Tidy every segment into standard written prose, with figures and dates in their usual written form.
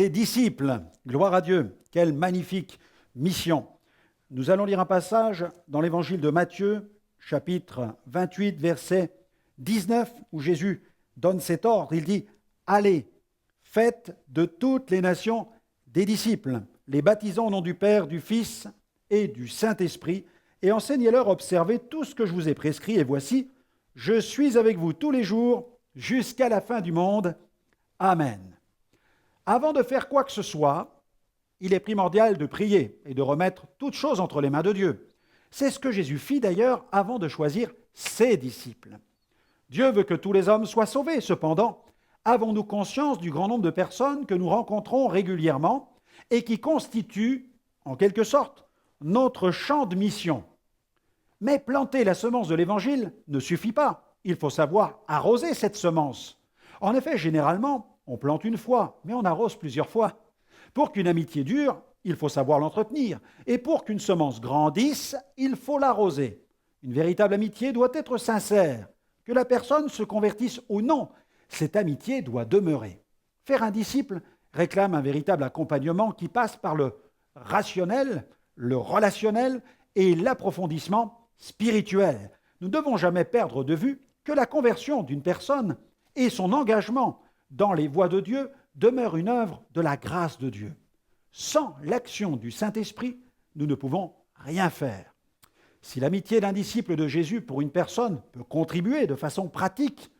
des disciples. Gloire à Dieu, quelle magnifique mission. Nous allons lire un passage dans l'évangile de Matthieu, chapitre 28, verset 19, où Jésus donne cet ordre. Il dit « Allez, faites de toutes les nations des disciples, les baptisant au nom du Père, du Fils et du Saint-Esprit, et enseignez-leur à observer tout ce que je vous ai prescrit. Et voici, je suis avec vous tous les jours jusqu'à la fin du monde. Amen. » Avant de faire quoi que ce soit, il est primordial de prier et de remettre toutes choses entre les mains de Dieu. C'est ce que Jésus fit d'ailleurs avant de choisir ses disciples. Dieu veut que tous les hommes soient sauvés. Cependant, avons-nous conscience du grand nombre de personnes que nous rencontrons régulièrement et qui constituent, en quelque sorte, notre champ de mission? Mais planter la semence de l'Évangile ne suffit pas. Il faut savoir arroser cette semence. En effet, généralement, on plante une fois, mais on arrose plusieurs fois. Pour qu'une amitié dure, il faut savoir l'entretenir. Et pour qu'une semence grandisse, il faut l'arroser. Une véritable amitié doit être sincère. Que la personne se convertisse ou non, cette amitié doit demeurer. Faire un disciple réclame un véritable accompagnement qui passe par le rationnel, le relationnel et l'approfondissement spirituel. Nous ne devons jamais perdre de vue que la conversion d'une personne et son engagement dans les voies de Dieu demeure une œuvre de la grâce de Dieu. Sans l'action du Saint-Esprit, nous ne pouvons rien faire. Si l'amitié d'un disciple de Jésus pour une personne peut contribuer de façon pratique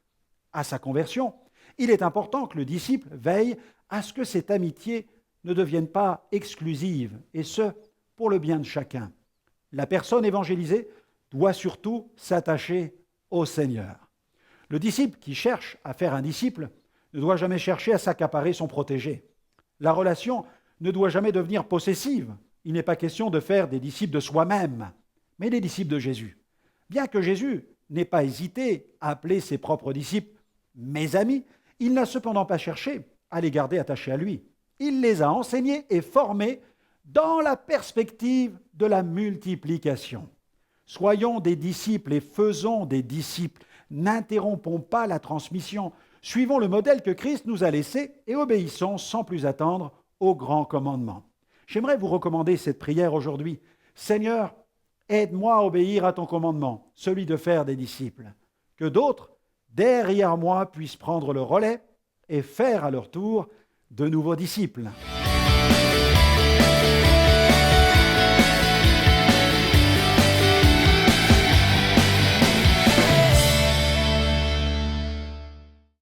à sa conversion, il est important que le disciple veille à ce que cette amitié ne devienne pas exclusive, et ce, pour le bien de chacun. La personne évangélisée doit surtout s'attacher au Seigneur. Le disciple qui cherche à faire un disciple ne doit jamais chercher à s'accaparer son protégé. La relation ne doit jamais devenir possessive. Il n'est pas question de faire des disciples de soi-même, mais des disciples de Jésus. Bien que Jésus n'ait pas hésité à appeler ses propres disciples « mes amis », il n'a cependant pas cherché à les garder attachés à lui. Il les a enseignés et formés dans la perspective de la multiplication. Soyons des disciples et faisons des disciples. N'interrompons pas la transmission. Suivons le modèle que Christ nous a laissé et obéissons sans plus attendre au grand commandement. J'aimerais vous recommander cette prière aujourd'hui. Seigneur, aide-moi à obéir à ton commandement, celui de faire des disciples. Que d'autres, derrière moi, puissent prendre le relais et faire à leur tour de nouveaux disciples.